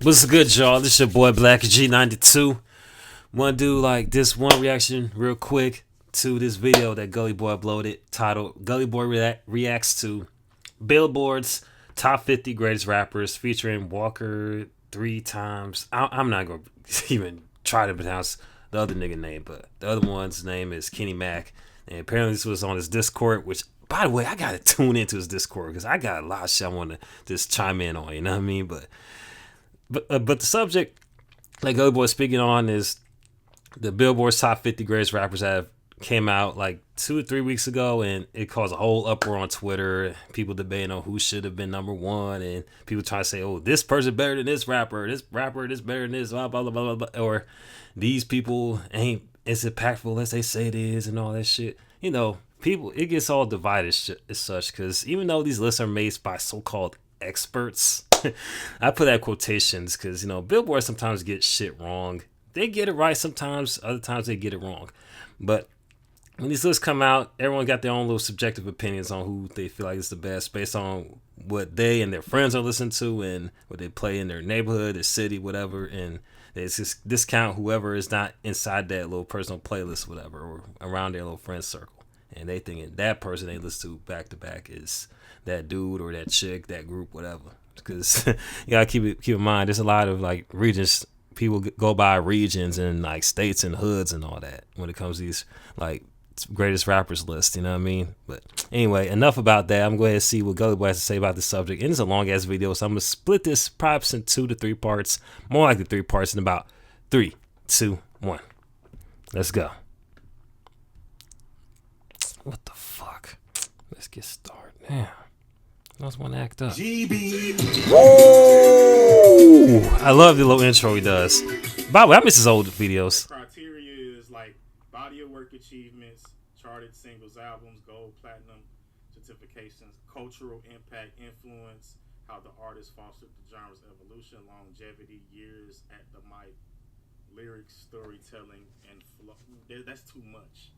What's good, y'all? This your boy Blak G 92. Want to do like this one reaction real quick to this video that Gulley Boy uploaded titled Gulley Boy reacts to BillBoards Top 50 Greatest Rappers featuring Walker three times. I'm not going to even try to pronounce the other nigga name, but the other one's name is Kenny Mac. And apparently this was on his Discord, which, by the way, I got to tune into his Discord because I got a lot of shit I want to just chime in on, you know what I mean? But the subject like Gulley Boy speaking on is the Billboard's top 50 greatest rappers that have came out like 2 or 3 weeks ago, and it caused a whole uproar on Twitter. People debating on who should have been number one, and people trying to say, "Oh, this person better than this rapper this better than this," blah blah blah blah blah, or these people ain't as impactful as they say it is, and all that shit. You know, people, it gets all divided as such, because even though these lists are made by so-called experts, I put that quotations because, you know, Billboard sometimes get shit wrong. They get it right sometimes, other times they get it wrong. But when these lists come out, everyone got their own little subjective opinions on who they feel like is the best based on what they and their friends are listening to and what they play in their neighborhood, their city, whatever. And they just discount whoever is not inside that little personal playlist, whatever, or around their little friend circle. And they thinking that person they listen to back to back is that dude or that chick, that group, whatever. Because you gotta keep in mind, there's a lot of like regions. People go by regions and like states and hoods and all that when it comes to these like greatest rappers list. You know what I mean? But anyway, enough about that. I'm going to go ahead and see what Gulley Boy has to say about the subject. And it's a long ass video, so I'm gonna split this perhaps in 2 to 3 parts. More like the 3 parts in about 3, 2, 1. Let's go. What the fuck? Let's get started now. I just want to act up. Woo! I love the little intro he does. By the way, I miss his old videos. Criteria is like body of work achievements, charted singles, albums, gold, platinum, certifications, cultural impact, influence, how the artist fostered the genre's evolution, longevity, years at the mic, lyrics, storytelling, and flow. That's too much.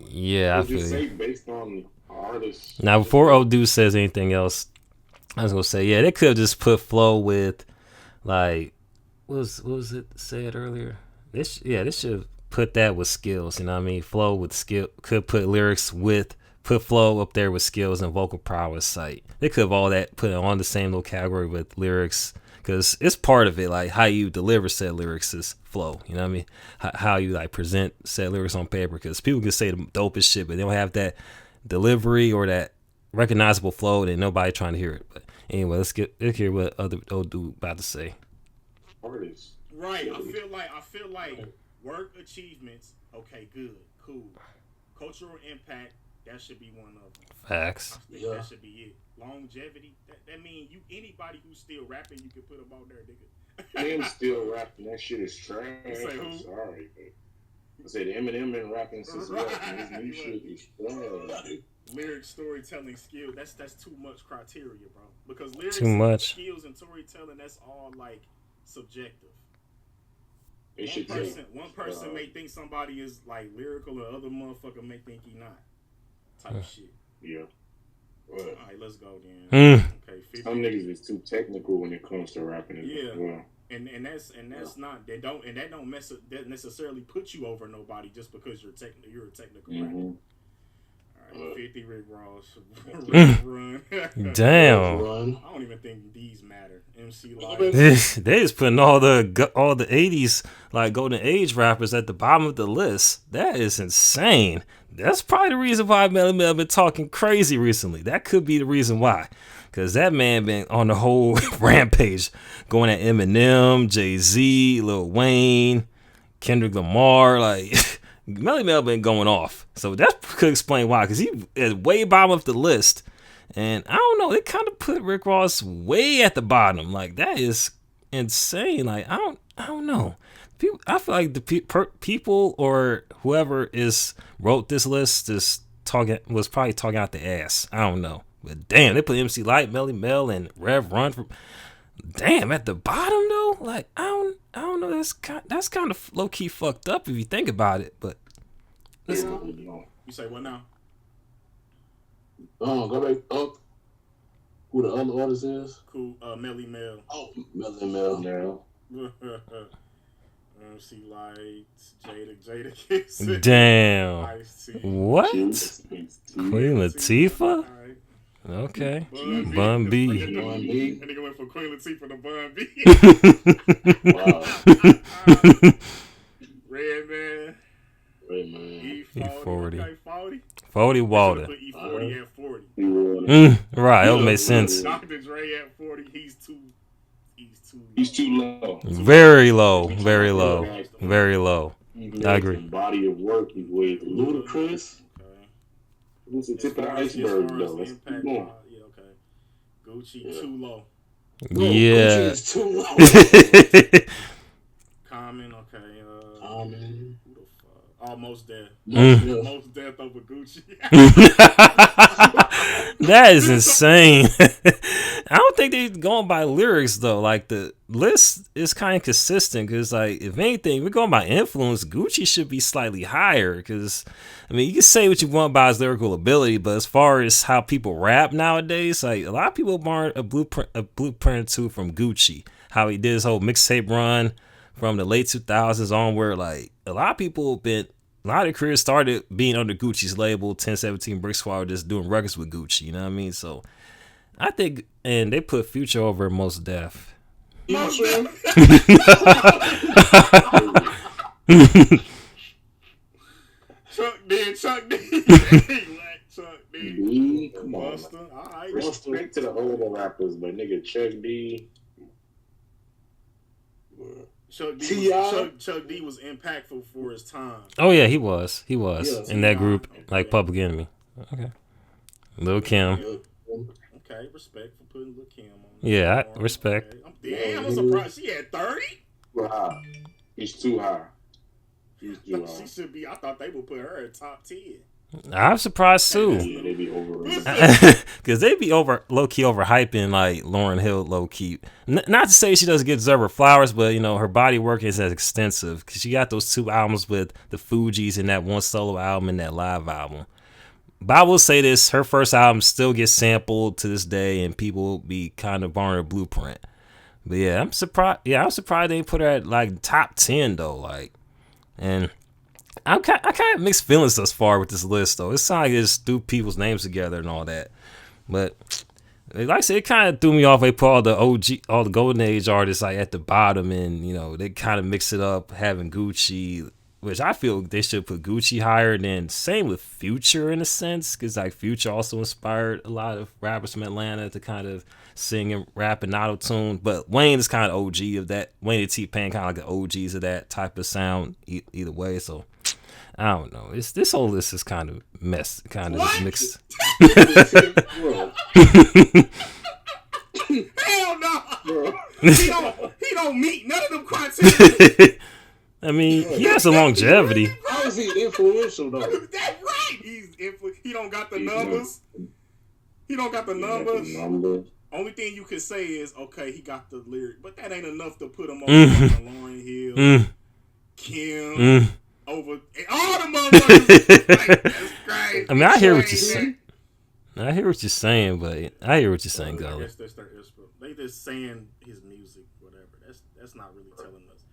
Yeah, I feel say based on artists. Now, before old dude says anything else, I was gonna say, yeah, they could have just put flow with, like, what was it said earlier? They should put that with skills. You know what I mean? Flow with skill. Could put lyrics with, put flow up there with skills and vocal prowess. Site. They could have all that put it on the same little category with lyrics. Because it's part of it, like how you deliver said lyrics is flow. You know what I mean? How you like present said lyrics on paper. Because people can say the dopest shit, but they don't have that delivery or that recognizable flow, and nobody trying to hear it. But anyway, let's hear what other old dude about to say. Artists. Right. I feel like work achievements. Okay, good, cool. Cultural impact. That should be one of them. Facts. I think that should be it. Longevity. That means anybody who's still rapping, you can put them on there, nigga. Him still rapping. That shit is trash. Say who? I'm sorry, but I said Eminem been rapping since his new shit is trash. Lyric, storytelling, skill. That's too much criteria, bro. Because lyrics, too much. Skills, and storytelling. That's all like subjective. One person may think somebody is like lyrical, or other motherfucker may think he not. Type shit. Yeah. All right, let's go then. Okay, 50. Some niggas is too technical when it comes to rapping. Yeah. Well. And that's not that don't necessarily put you over nobody just because you're a technical rapper. All right, 50 Rick Ross, Run. Damn. I don't even think these matter. MC Light. They just putting all the 80s like golden age rappers at the bottom of the list. That is insane. That's probably the reason why Melly Mel been talking crazy recently. That could be the reason why. Because that man been on the whole rampage, going at Eminem, Jay-Z, Lil Wayne, Kendrick Lamar. Like, Melly Mel been going off. So that could explain why. Because he is way bottom of the list. And I don't know, they kind of put Rick Ross way at the bottom. Like, that is insane. Like, I don't know. I feel like the people or whoever wrote this list was probably talking out the ass. I don't know. But damn, they put MC Light, Melly Mel, and Rev Run from damn at the bottom though. Like I don't know. That's kind of low key fucked up if you think about it. But let's go. You say what now? Go back up. Who the other artist is? Cool. Melly Mel. Oh, Melly Mel now. MC Lights, Jada Kiss. Damn. Ice-T. What? Queen Latifah? Alright. Okay. Bun Bun B. B. Bun B. And nigga went for Queen Latifah to Bun B. Wow. Redman. Redman. E40. Okay, 40. 40 Walter. Put E40 at 40. Right, that would make sense. Dr. Dre at 40. He's too low. Very low. Very low. Very low. I agree. Body of work is way Ludacris. Okay. Who's the tip of the iceberg though? Let's keep going. Yeah, okay. Gucci too low. Yeah. Gucci is too low. Common, okay. Common. Who the fuck? Almost there. Most Death over Gucci. That is insane. I don't think they're going by lyrics though. Like the list is kind of consistent because, like, if anything, we're going by influence. Gucci should be slightly higher because, I mean, you can say what you want about his lyrical ability, but as far as how people rap nowadays, like a lot of people borrowed a blueprint too from Gucci. How he did his whole mixtape run from the late 2000s onward. Like a lot of people been. A lot of careers started being under Gucci's label, 1017 Brick Squad, just doing records with Gucci, you know what I mean? So, I think, and they put Future over Most Def. Most Def. Chuck D. Chuck D. Come on. Buster. All right. Respect to the older rappers, but nigga, Chuck D. Chuck D was impactful for his time. Oh yeah, he was in that group, okay, like Public Enemy. Okay, Lil Kim. Okay, respect for putting Lil Kim on. Yeah, respect. Okay. I'm surprised she had 30. Wow, he's too high. She should be. I thought they would put her at top 10. I'm surprised too. Yeah, they be over because they be low key overhyping like Lauryn Hill low key. Not to say she doesn't deserve her flowers, but you know her body work is as extensive because she got those 2 albums with the Fugees and that 1 solo album and that live album. But I will say this: her first album still gets sampled to this day, and people be kind of borrowing her blueprint. But yeah, I'm surprised. Yeah, I'm surprised they put her at like top 10 though. Like, and. I kind of mixed feelings thus far with this list, though. It sounds like they just threw people's names together and all that. But, like I said, it kind of threw me off. They put all the Golden Age artists like at the bottom, and, you know, they kind of mix it up, having Gucci, which I feel they should put Gucci higher. Than same with Future in a sense, because, like, Future also inspired a lot of rappers from Atlanta to kind of sing and rap and auto-tune. But Wayne is kind of OG of that. Wayne and T-Pain kind of like the OGs of that type of sound either way, so... I don't know. This whole list is kind of mixed. Hell no! He don't meet none of them criteria. I mean, he has a longevity. How is he influential though? That's right. He don't got the numbers. He don't got the numbers. Only thing you can say is, okay, he got the lyric, but that ain't enough to put him over Lauryn Hill, Kim. Over all the motherfuckers. Like, that's great. I mean, I hear what you're saying. I hear what you're saying, but I hear what you're saying, Gulley. I guess that's their inspiration. They just saying his music, whatever. That's not really telling us.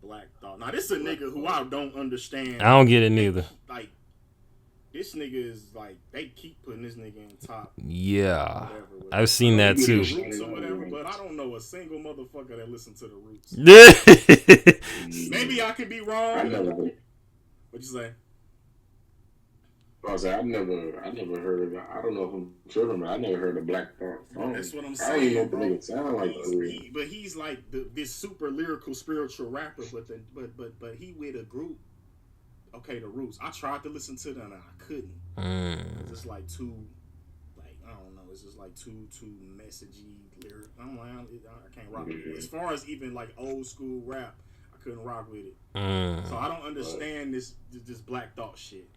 Black Thought. Now this is a nigga who I don't understand. I don't get it neither. Like this nigga is like they keep putting this nigga in top. Yeah, whatever. I've seen that too. Roots or whatever, but I don't know a single motherfucker that listen to the Roots. Maybe I could be wrong. What'd you say? I was like, I've never heard of it. I don't know if I'm tripping, but I never heard of Black Thought. That's what I'm saying. I don't even know what the nigga sound like. But he's like this super lyrical, spiritual rapper. But he with a group. Okay, the Roots. I tried to listen to them and I couldn't. It's just like too, like I don't know. It's just like too messagey lyric. I'm like I can't rock with it. As far as even like old school rap. Couldn't rock with it, so I don't understand this Black Thought shit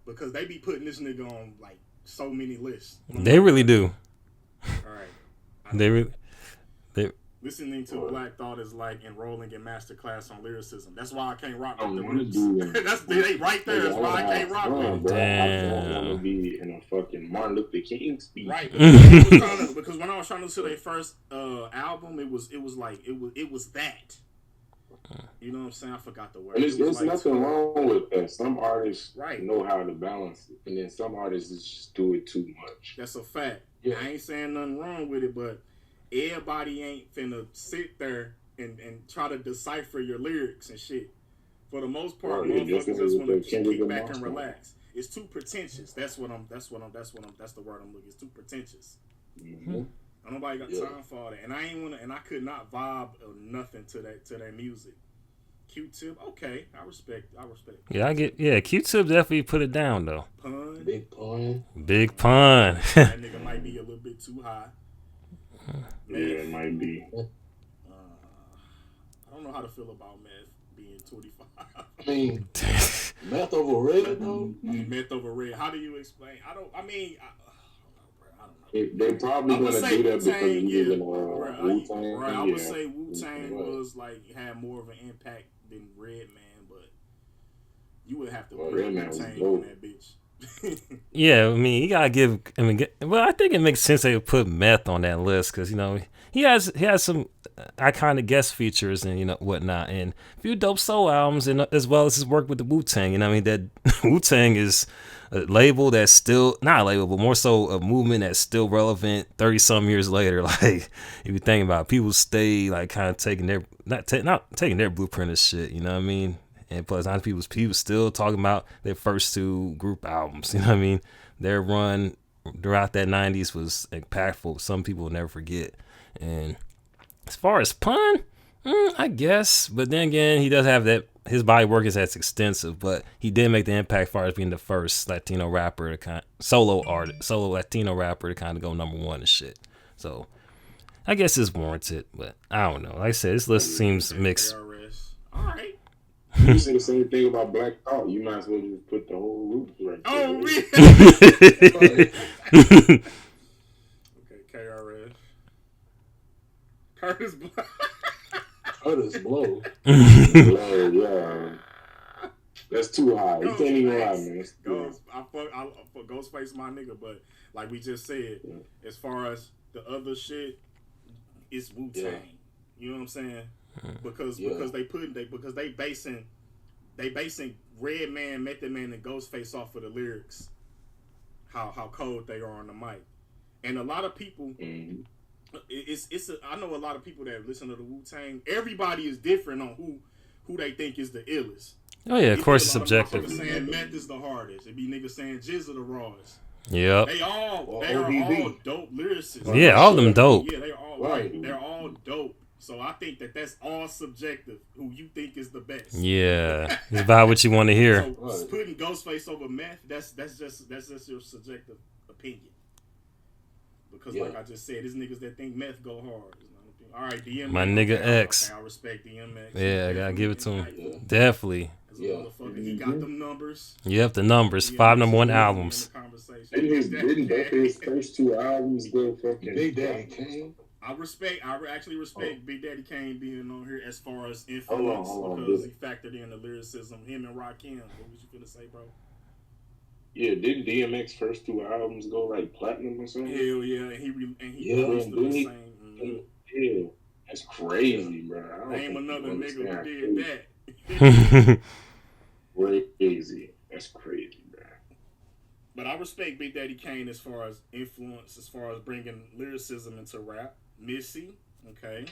because they be putting this nigga on like so many lists. They really do. All right, they listening to Black Thought is like enrolling in master class on lyricism. That's why I can't rock with the Roots. That's they right there. That's why I can't rock with it. Damn. I want to be be in a fucking Martin Luther King speech. Right. Because when I was trying to listen to their first album, it was that. You know what I'm saying? I forgot the word. And there's nothing wrong with that. Some artists right. know how to balance it, and then some artists just do it too much. That's a fact. Yeah. I ain't saying nothing wrong with it, but everybody ain't finna sit there and try to decipher your lyrics and shit. For the most part, motherfuckers just want to kick back and relax. It's too pretentious. That's the word I'm looking. It's too pretentious. Mm-hmm. Nobody got time for all that, and I could not vibe or nothing to that music. Q-Tip, okay, I respect. Yeah, Q-Tip definitely put it down though. Big pun. That nigga might be a little bit too high. Yeah, it might be. I don't know how to feel about meth being 25. I mean, meth over red though. Meth over red. How do you explain? I don't know. They probably gonna do that because Wu-Tang. Right, I would say Wu-Tang was like had more of an impact than Redman, but you would have to put Wu-Tang on that bitch. Yeah, I mean, you gotta give. Well, I think it makes sense they would put meth on that list because he has some iconic guest features and whatnot, and a few dope soul albums, and as well as his work with the Wu-Tang. That Wu-Tang is a label that's still not a label, but more so a movement that's still relevant 30-some years later. Like if you think about it, people stay like kind of taking their not taking their blueprint of shit. You know what I mean? And plus, not people still talking about their first two group albums. You know what I mean? Their run throughout that 90s was impactful. Some people will never forget. And as far as pun, I guess. But then again, he does have that. His body work is as extensive, but he did make the impact as far as being the first Latino rapper to solo Latino rapper to kind of go number one and shit. So I guess it's warranted, but I don't know. Like I said, this list seems mixed. All right. You say the same thing about Black Thought. You might as well just put the whole roots right there. Oh, really? Okay, KRS. Curtis Blow. Curtis Blow. Yeah. That's too high. You can't even lie, man. I Ghostface my nigga, but like we just said, as far as the other shit, it's Wu-Tang. Yeah. You know what I'm saying? Because they basing Redman, Method Man, and Ghostface off of the lyrics, how cold they are on the mic, and a lot of people, I know a lot of people that listen to the Wu-Tang. Everybody is different on who they think is the illest. Oh yeah, of course it's subjective. Saying meth is the hardest. It be niggas saying Jizz are the rawest. Yep. They are all dope lyricists. Yeah, all of them dope. Yeah, they all right. They're all dope. So I think that's all subjective. Who you think is the best? Yeah, it's about what you want to hear. So putting Ghostface over meth, that's just your subjective opinion. Because like I just said, there's niggas that think meth go hard. All right, DMX. My nigga X. I respect DMX. Yeah, I gotta give it to him. Yeah. Definitely. He got them numbers. Yep, the numbers. 5 number one albums. Didn't his first two albums go fucking Big Daddy Kane? I actually respect Big Daddy Kane being on here as far as influence because he factored in the lyricism. Him and Rakim. What was you gonna say, bro? Yeah, didn't DMX first two albums go like platinum or something? Hell yeah, and he released them the same. Yeah, that's crazy, bro. Name another nigga who did that. Crazy. That's crazy, bro. But I respect Big Daddy Kane as far as influence, as far as bringing lyricism into rap. Missy, okay.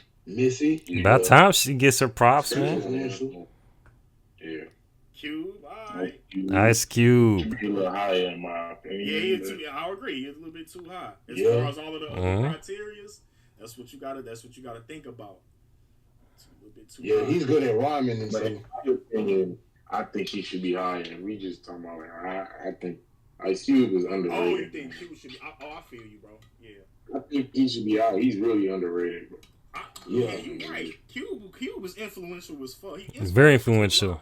About time she gets her props, man. Yeah. Cube, alright. Ice Cube. A little higher in my opinion. Yeah, I agree. He's a little bit too high. As far as all of the other criterias, that's what you gotta think about. It's a little bit too high. He's good at rhyming and stuff. In my opinion, I think he should be higher. And we just talking about I think Ice Cube is underrated. Oh, you think Cube should be? I feel you, bro. Yeah. I think he should be high. He's really underrated, bro. Yeah, you're right. Cube was influential as fuck. He's very influential.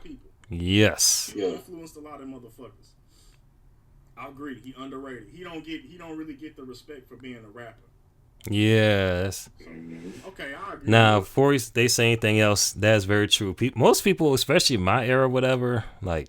Yes. He influenced a lot of motherfuckers. I agree. He underrated. He don't really get the respect for being a rapper. Yes. Okay, I agree. Now, before they say anything else, that's very true. Most people, especially in my era, whatever, like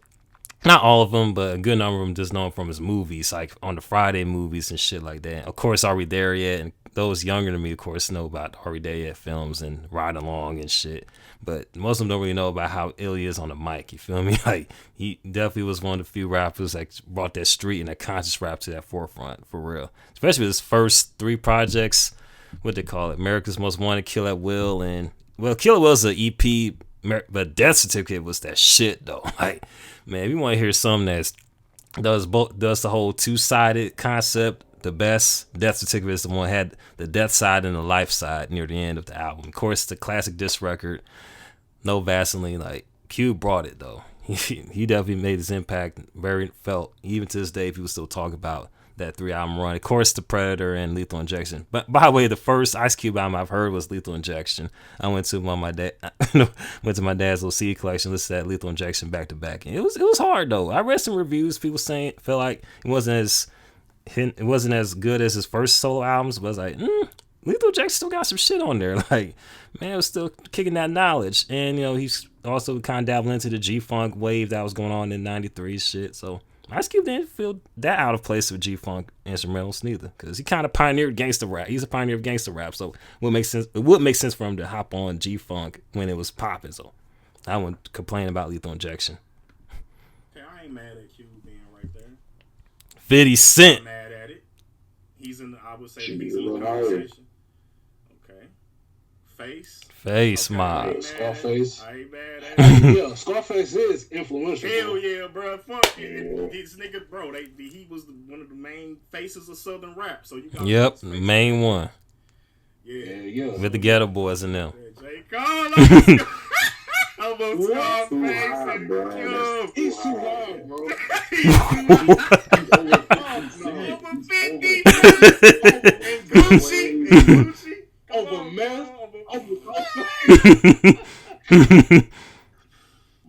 not all of them, but a good number of them just know him from his movies, like on the Friday movies and shit like that. Of course, Are We There Yet? And those younger than me, of course, know about Are We There Yet films and Ride Along and shit. But most of them don't really know about how ill he is on the mic. You feel me? Like, he definitely was one of the few rappers that brought that street and that conscious rap to that forefront, for real. Especially with his first 3 projects. What they call it? America's Most Wanted, Kill at Will, and well, Kill at Will's an EP, but Death Certificate was that shit though. Like, man, if you want to hear something that does the whole 2-sided concept the best, Death Certificate is the one that had the death side and the life side near the end of the album. Of course, the classic disc record, No Vaseline. Like, Cube brought it though. He definitely made his impact very felt. Even to this day, people still talk about that 3-album run. Of course, The Predator and Lethal Injection. But by the way, the first Ice Cube album I've heard was Lethal Injection. I went to my dad's little CD collection, listened to that Lethal Injection back to back, and it was hard though. I read some reviews, people saying felt like it wasn't as good as his first solo albums, but I was like, Lethal Injection still got some shit on there. Like, man, it was still kicking that knowledge, and he's also kind of dabbling into the G-Funk wave that was going on in '93 shit. So Ice Cube didn't feel that out of place with G-Funk instrumentals neither, because he kind of pioneered gangster rap. He's a pioneer of gangster rap, so it would make sense for him to hop on G-Funk when it was popping. So I wouldn't complain about Lethal Injection. Okay, I ain't mad at Cube being right there. 50 Cent. I'm mad at it. I would say that he's in the conversation. Okay. Face okay, Mob. Scarface. I ain't mad at it. Yeah, Scarface is influential. Hell yeah, bro. Fuck it. This nigga, bro, he was one of the main faces of Southern rap. So you got main one. Yeah. With the Ghetto Boys and them. J. Cole. I'm on Scarface and Cube. He's too hard, bro. Over 50. And Gucci. Over meth.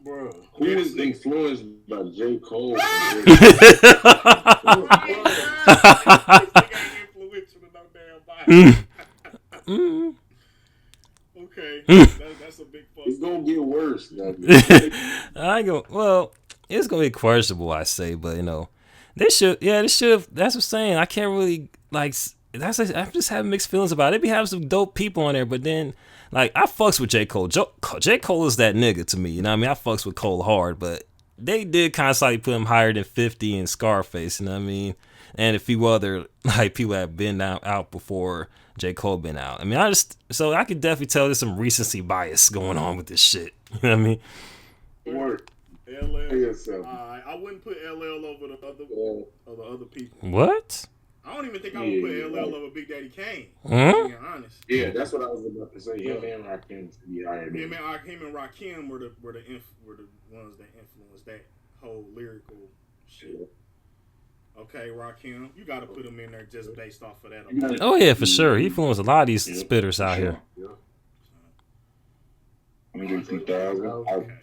Bro, who is influenced by J. Cole? Okay, that's a big fuck. It's gonna get worse. Well, it's gonna be questionable, I say, but they should. That's what I'm saying. I can't really I'm just having mixed feelings about it. They be having some dope people on there, but then I fucks with J. Cole. J. Cole is that nigga to me. You know what I mean? I fucks with Cole hard, but they did kind of slightly put him higher than 50 and Scarface. You know what I mean? And a few other people that have been out before J. Cole been out. I mean, so I could definitely tell there's some recency bias going on with this shit. You know what I mean? Work. LL. I wouldn't put LL over the other people. What? I don't even think I would put LL over Big Daddy Kane. Mm-hmm. Being honest. Yeah, that's what I was about to say. Him and Rakim. Him and Rakim were the ones that influenced that whole lyrical shit. Okay, Rakim, you got to put him in there just based off of that. Oh yeah, for sure. He influenced a lot of these spitters out here. Yeah. 150,000. Okay.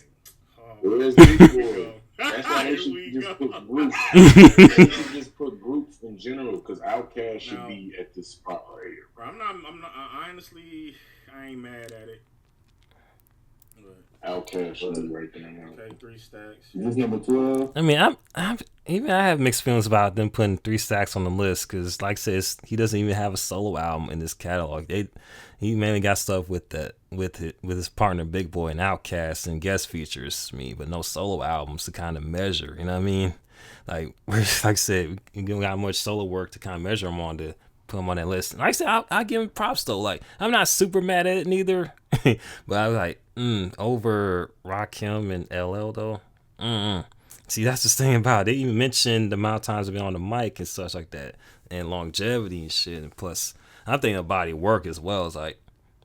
Where's the That's why they should just put groups. They should just put groups in general, because Outkast should be at this spot right here. Bro, I'm not. Honestly, I ain't mad at it. Outkast should be right there now. Okay, 3 Stacks. This number 12. I mean, I have mixed feelings about them putting 3 Stacks on the list, because, like I said, he doesn't even have a solo album in this catalog. He mainly got stuff with his partner Big Boy and Outkast and guest features, but no solo albums to kind of measure. You know what I mean? Like I said, we don't got much solo work to kind of measure him on to put him on that list. And like I said, I give him props though. Like, I'm not super mad at it neither, but I was like, over Rakim and LL though. See, that's the thing about it. They even mentioned the amount of times they've been on the mic and such like that, and longevity and shit. And plus, I'm thinking of body work as well. It's like,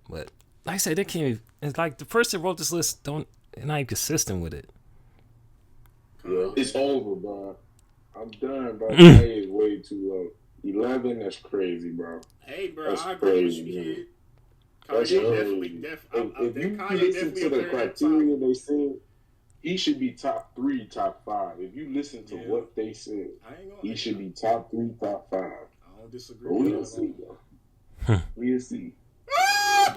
but like I said, they can't even, it's like the person who wrote this list they're not even consistent with it. Yeah, it's over, bro. I'm done, bro. Kanye is way too low. 11, that's crazy, bro. Hey, bro, that's I agree crazy, with you, kid. That's Kanye if you listen to the criteria they said, he should be top 3, top 5. If you listen to what they said, he should be top 3, top 5. I don't disagree. We'll see, bro. We'll see. No,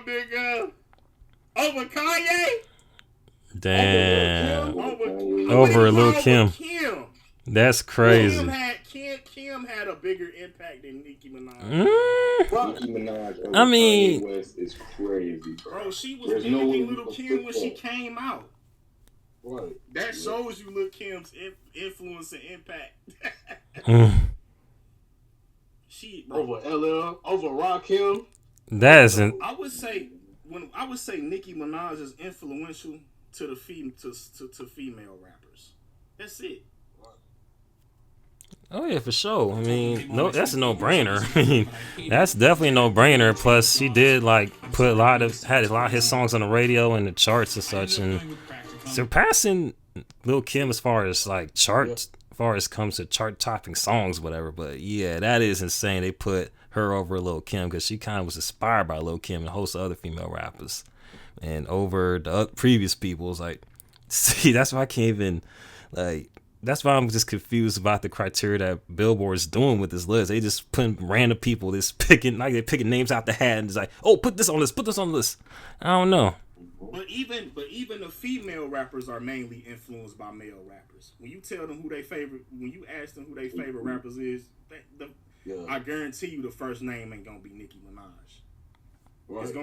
nigga. Over Kanye? Damn. Over Over Lil Kim. Kim. That's crazy. Kim had a bigger impact than Nicki Minaj. Nicki Minaj over Kanye West is crazy, bro. She was mimicking Lil Kim when she came out. Right. That shows you Lil Kim's influence and impact. She over LL, over Rakim. That isn't. I would say Nicki Minaj is influential to the female rappers. That's it. Oh yeah, for sure. I mean, no, that's a no-brainer. I mean, that's definitely a no-brainer. Plus, she did like had a lot of his songs on the radio and the charts and such, and surpassing Lil Kim as far as like charts, as far as comes to chart-topping songs, whatever. But yeah, that is insane. They put her over Lil Kim because she kind of was inspired by Lil Kim and a host of other female rappers, and over the previous people. It's like, see, that's why I can't even like. That's why I'm just confused about the criteria that BillBoards doing with this list. They just putting random people, they're picking names out the hat and just like, oh, put this on this, put this on this. I don't know. But even the female rappers are mainly influenced by male rappers. When you tell them when you ask them who their favorite rappers is, I guarantee you the first name ain't gonna be Nicki Minaj. Right. It's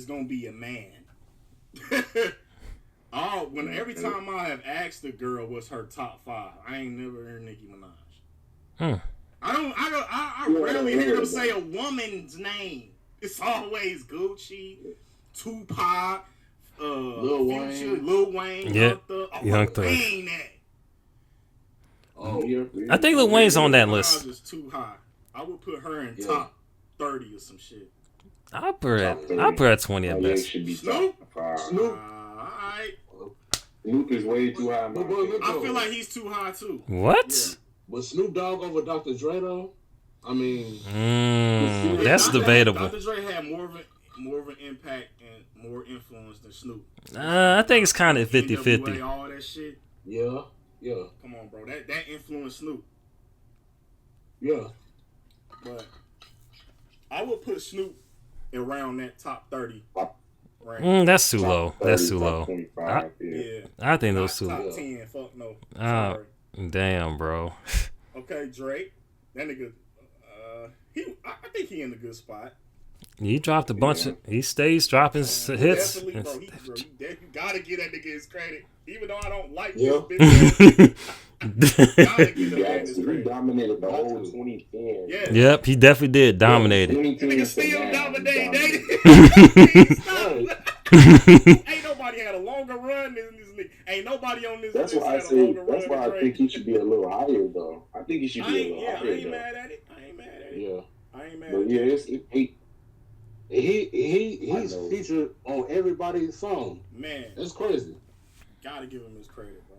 gonna be a man. Every time I have asked a girl what's her top 5, I ain't never heard Nicki Minaj. I rarely hear them say a woman's name. It's always Gucci, Tupac, Lil Wayne, Young Thug. Ain't that? I think Lil Wayne's on that list. Is too high. I would put her in top 30 or some shit. I'll put her at 20 at best. Snoop. Snoop is way too high. I feel like he's too high too. What? Yeah. But Snoop Dogg over Dr. Dre though? I mean, that's debatable. Dr. Dre had more of an impact and more influence than Snoop. I think it's kind of 50-50. All that shit. Yeah. Come on, bro. That influenced Snoop. Yeah. But I would put Snoop around that top 30. Right. That's too low. That's too low. Yeah. I think those too low. Top 10. Fuck no. Sorry. Damn, bro. Okay, Drake. That nigga. I think he in a good spot. He dropped a bunch of. He stays dropping hits. Definitely, bro. You gotta give that nigga his credit, even though I don't like this bitch. He dominated the whole 2010. Yeah. Yep, he definitely did dominate it. Nigga still dominated. Ain't nobody had a longer run than this nigga. Ain't nobody on this list had a longer run. That's why I think he should be a little higher, though. I think he should be a little higher. I ain't mad at it. Yeah. I ain't mad but at it. He's featured on everybody's song. Man. That's crazy. Gotta give him his credit, bro.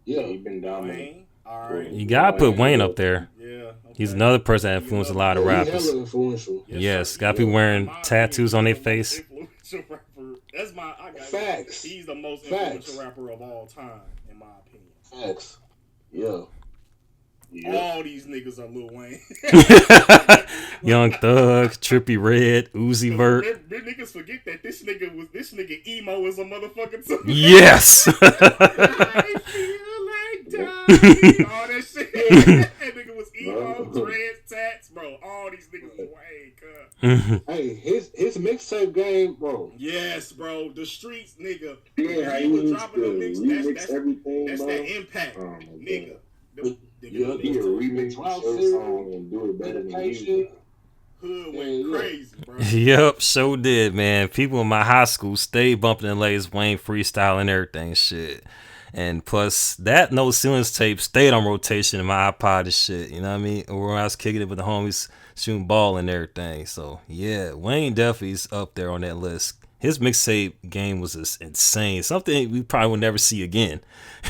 Yeah, he been dominating. All right. You gotta put Wayne up there. Yeah. Okay. He's another person that influenced a lot of rappers. He's influential. Yes, got people wearing tattoos on their face. Influential rapper. That's my. Facts. He's the most influential rapper of all time, in my opinion. Facts. Yeah. All these niggas are Lil Wayne. Young Thug, Trippie Redd, Uzi Vert. Niggas forget that this nigga emo is a motherfucker too. Yes. I feel like dying. All that shit. That nigga was emo, dreads, tats, bro. All these niggas was Wayne, cuz. Hey, his mixtape game, bro. Yes, bro. The streets, nigga. Yeah, he was dropping the mix. That's everything. That's bro. That impact, nigga. He a remix song and do it better than you. Hood went crazy, bro. Yep, so did, man. People in my high school stayed bumping the latest Wayne freestyle and everything, shit. And plus, that No Ceilings tape stayed on rotation in my iPod and shit, you know what I mean? Or when I was kicking it with the homies, shooting ball and everything. So, yeah, Wayne definitely is up there on that list. His mixtape game was just insane. Something we probably will never see again.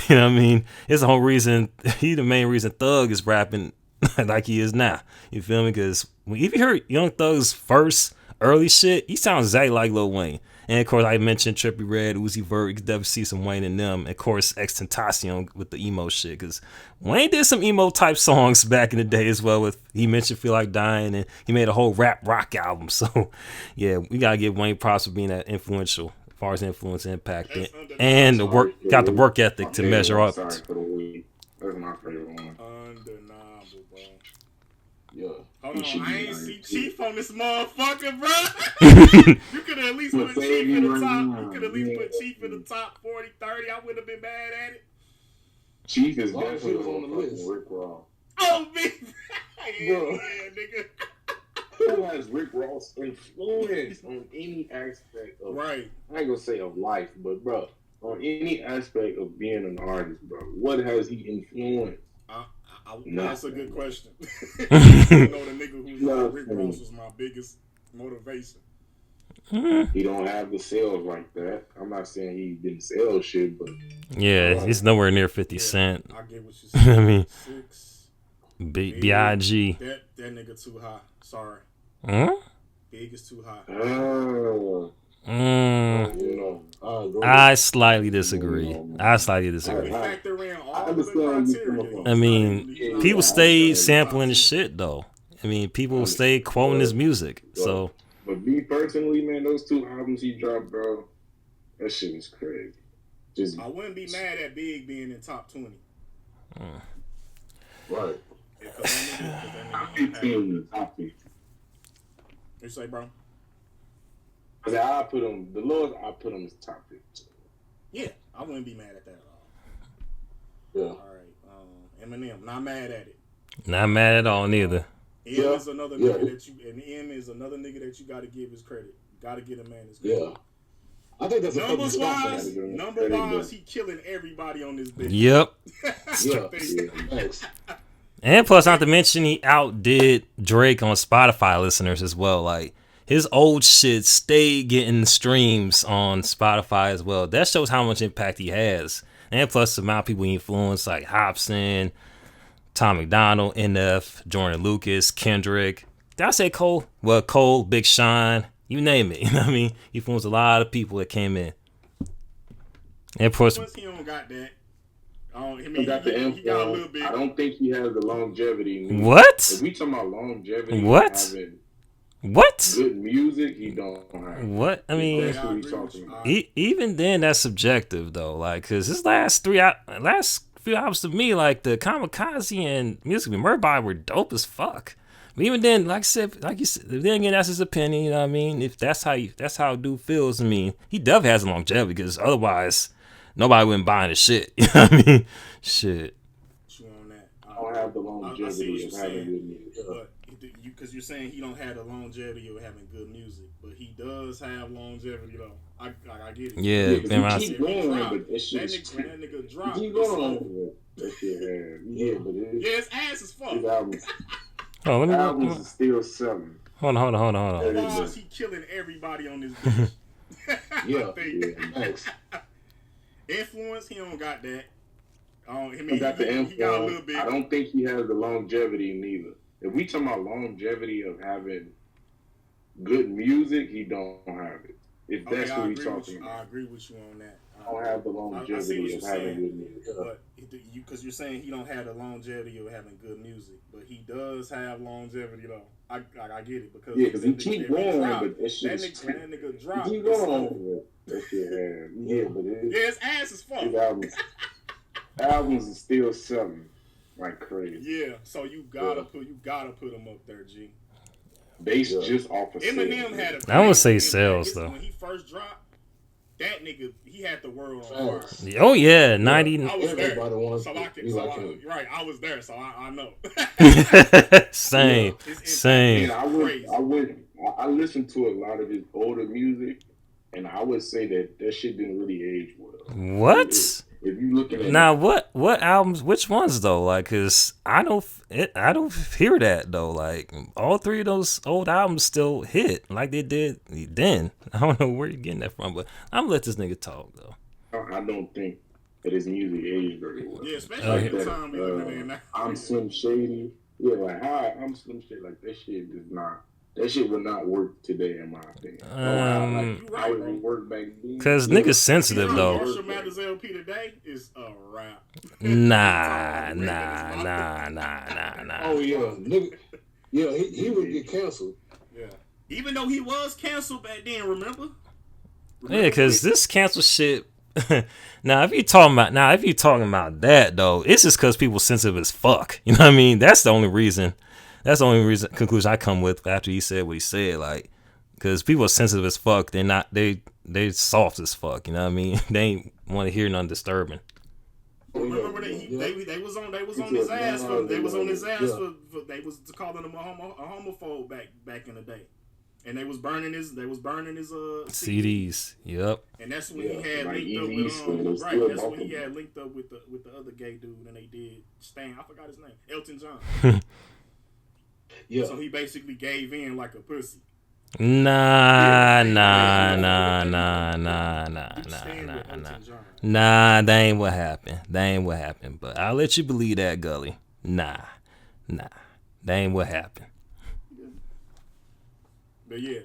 You know what I mean? It's the whole reason, he the main reason Thug is rapping like he is now. You feel me? Because if you heard Young Thug's first early shit, he sounds exactly like Lil Wayne. And of course, I mentioned Trippie Redd, Uzi Vert. You could definitely see some Wayne in them. And of course, XXXTentacion with the emo shit. Because Wayne did some emo type songs back in the day as well. He mentioned Feel Like Dying, and he made a whole rap rock album. So, yeah, we got to give Wayne props for being that influential far as influence, impact, and got the work ethic to measure up. Sorry for the week. That's my favorite one. Undeniable, bro. Yeah. Hold on, I ain't see Chief on this motherfucker, bro. You could at least put Chief in the top. You could at least put Chief in the top 40, 30. I wouldn't have been mad at it. Chief is definitely on the list. Rick Ross. Oh, me. Yeah, Bro. nigga. Who has Rick Ross influence on any aspect of, right? I ain't gonna say of life, but bro, on any aspect of being an artist, bro, what has he influenced? That's a good question. You know, the nigga who's like Rick Ross was my biggest motivation. He don't have the sales like that. I'm not saying he didn't sell shit, but yeah, he's nowhere near 50 Cent. I get what you said. I mean, 6 B.I.G. That nigga too high. Sorry. Big is too high. I slightly disagree. I factor in all the criteria. I mean, people stay sampling his shit though. I mean, people stay quoting his music. So, but me personally, man, those 2 albums he dropped, bro, that shit was crazy. I wouldn't be mad at Big being in top 20. Right. Top 15. Top 15. You say, bro? I put him. The lowest I put him is top 15. Yeah, I wouldn't be mad at that at all. Yeah. All right. Eminem, not mad at it. Not mad at all, neither. M is another nigga that you, and M is another nigga that you got to give his credit. Got to get a man his credit. Yeah. I think that's number wise, he killing everybody on this bitch. Yep. Yeah. And plus, not to mention, he outdid Drake on Spotify listeners as well. Like, his old shit stayed getting streams on Spotify as well. That shows how much impact he has. And plus, the amount of people he influenced, like Hobson, Tom McDonald, NF, Jordan Lucas, Kendrick. Did I say Cole? Well, Cole, Big Sean, you name it. You know what I mean? He influenced a lot of people that came in. And plus, he don't got that. He got the influence. He got a little bit. I don't think he has the longevity. What? If we talking about longevity, what? Good music, he don't have. What? I mean, that's what he's talking about. Even then, that's subjective though. Like, cause his last few albums to me, like the Kamikaze and Music Murderbody were dope as fuck. But even then, like you said, then again, that's his opinion. You know what I mean? If that's how a dude feels. I mean, he definitely has a longevity because otherwise, nobody wouldn't buy his shit. You know what I mean? Shit. I don't have the longevity of having good music. But because you're saying he don't have the longevity of having good music, but he does have longevity though. I get it. Yeah, been around. Keep going, but that shit when that nigga dropped. Keep going. That shit, but his ass is fucked. His albums. Oh, let me. Albums is still selling. Hold on. He killing everybody on this bitch. Thanks. Influence, he don't got that. He got the influence. He got a little bit. I don't think he has the longevity neither. If we talking about longevity of having good music, he don't have it. If that's what we talking about. I agree with you on that. I don't have the longevity of having good music. But because you're saying he don't have the longevity of having good music, but he does have longevity though. I get it because he keep going, but that shit when that nigga drop, keep going. That shit, but his ass is fucked. His albums are still selling like crazy. Yeah, so you gotta put him up there, G. Based just off of Eminem had a. I won't say sales though. When he first dropped, that nigga, he had the world on fire. Oh yeah, 90. I was there, I was there, so I know. Same. Yeah, I listened to a lot of his older music, and I would say that shit didn't really age well. What? If you look at now, what albums? Which ones though? Like, cause I don't hear that though. Like, all 3 of those old albums still hit like they did then. I don't know where you're getting that from, but I'm gonna let this nigga talk though. I don't think that his music aged very well. Yeah, especially at the time we living in now. I'm Slim Shady. Yeah, like hi, I'm Slim Shady. Like that shit does not. That shit would not work today, in my opinion. I would work back then. Cause niggas sensitive though. Marshall Mathers LP today is a rap. Nah. Oh yeah, nigga. Yeah, he would get canceled. Yeah. Even though he was canceled back then, remember? Yeah, because this cancel shit. Now, if you talking about that though, it's just because people sensitive as fuck. You know what I mean? That's the only reason. That's the only conclusion I come with after he said what he said. Like, because people are sensitive as fuck. They're not. They soft as fuck. You know what I mean? They ain't want to hear nothing disturbing. Remember they was on his ass for they was calling him a homophobe back in the day. And they was burning his CDs. Yep. And that's when he had linked up with That's when he had linked up with the other gay dude, and they did Stan. I forgot his name. Elton John. Yeah. So he basically gave in like a pussy. Nah. That ain't what happened. But I'll let you believe that, Gulley. Nah. That ain't what happened. But yeah,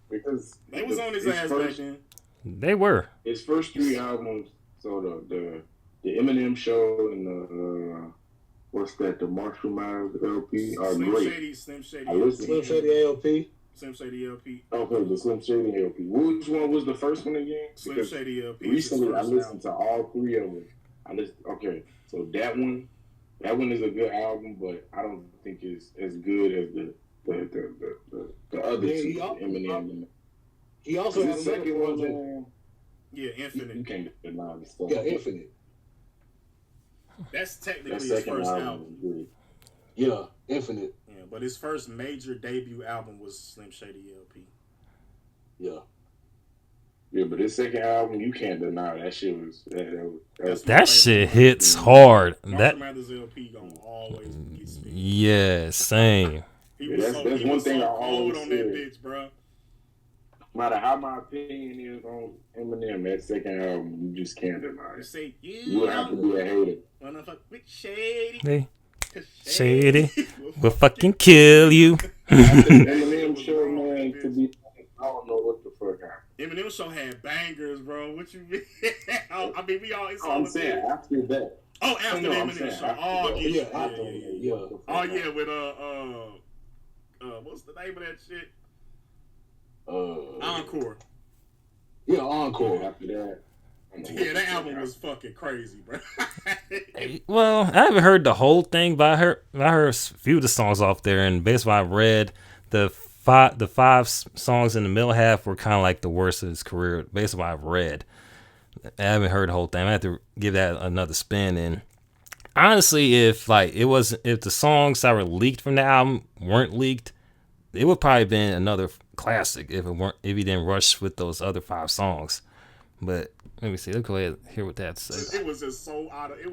because they was on his ass back then. They were. His first 3 albums, so the Eminem Show and the what's that? The Marshall Mathers LP are great. Slim Shady LP. Slim Shady LP. Okay, the Slim Shady LP. Which one was the first one again? Slim Shady LP. Recently, I listened to all 3 of them. Okay, so that one is a good album, but I don't think it's as good as the other two, Eminem. He also the has second one, man. Yeah, Infinite. You can't deny the stuff. Yeah, Infinite. That's technically his first album. Yeah, Infinite. Yeah, but his first major debut album was Slim Shady LP. Yeah. Yeah, but his second album, you can't deny that shit was that shit hits hard. Marshall Mathers LP gonna always get spit. Yeah, same. That's one thing I always on said. that bitch, bro. No matter how my opinion is on Eminem, that second album, you just can't deny it. Say, you would have to be a hater. Wanna fuck with Shady? Hey, Shady will fucking kill you. Eminem Show, man, to be I don't know what the fuck happened. Eminem Show had bangers, bro. What you mean? I mean, we all. I'm saying after that. Oh, after the Eminem Show. Oh, yeah. Oh, yeah, with what's the name of that shit? Encore. Yeah, Encore. After that. Yeah, that album was fucking crazy, bro. Well, I haven't heard the whole thing, but I heard a few of the songs off there, and based on what I read, the five songs in the middle half were kind of like the worst of his career, based on what I've read. I haven't heard the whole thing. I have to give that another spin. And honestly, if the songs that were leaked from the album weren't leaked, it would probably been another classic if he didn't rush with those other 5 songs. But let me see. Let's go ahead and hear what that says. It was just so it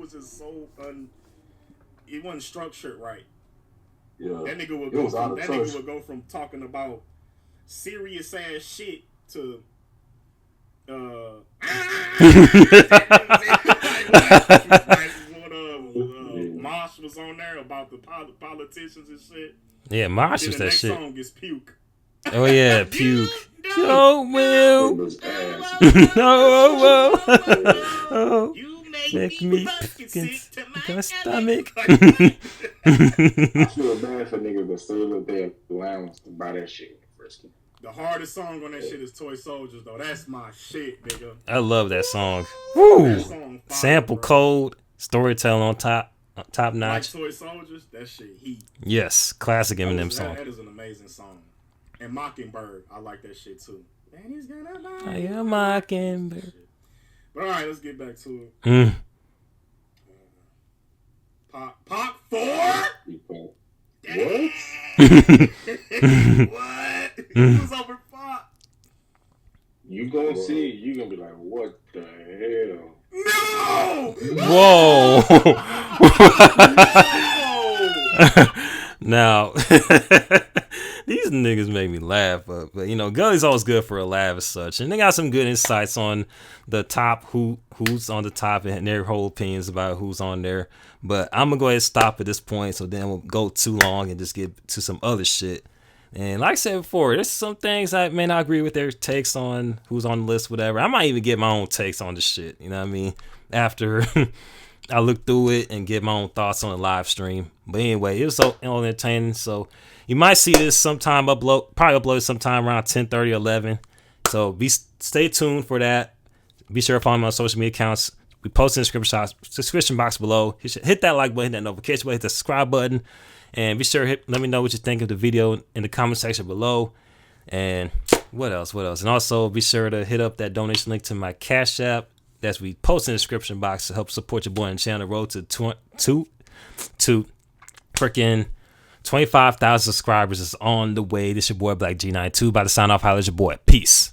wasn't structured right. Yeah. That nigga would go from talking about serious ass shit to Mosh was on there about the politicians and shit. Yeah, Mosh was that shit. The next song is Puke. Oh yeah, Puke. Oh well. Oh. Make me sick to my stomach. I feel bad for niggas that save up their allowance to buy that shit first. The hardest song on that shit is Toy Soldiers, though. That's my shit, nigga. I love that song. Woo! That song fire, sample bro. code, storytelling on top notch. Like Toy Soldiers, that shit heat. Yes, classic Eminem song. That is an amazing song. And Mockingbird, I like that shit too. And he's gonna I am Mockingbird. But alright, let's get back to it. Pop 4? What? What? He was over Pop. You gonna see it, you gonna be like, what the hell? No! Whoa! Now, these niggas make me laugh, but you know, Gulley's always good for a laugh as such, and they got some good insights on the top, who's on the top, and their whole opinions about who's on there. But I'm gonna go ahead and stop at this point, so then we'll go too long and just get to some other shit. And like I said before, there's some things I may not agree with their takes on who's on the list, whatever. I might even get my own takes on the shit, you know what I mean? After I look through it and get my own thoughts on the live stream. But anyway, it was so entertaining. So you might see this sometime probably upload sometime around 10:30, 11. So stay tuned for that. Be sure to follow me on social media accounts. We post in the description box below. Hit that like button, hit that notification button, hit the subscribe button, and be sure let me know what you think of the video in the comment section below. And what else? And also be sure to hit up that donation link to my Cash App that's we post in the description box to help support your boy and channel. Road to freaking 25,000 subscribers is on the way. This your boy Blak G92. About to sign off. Holla at your boy. Peace.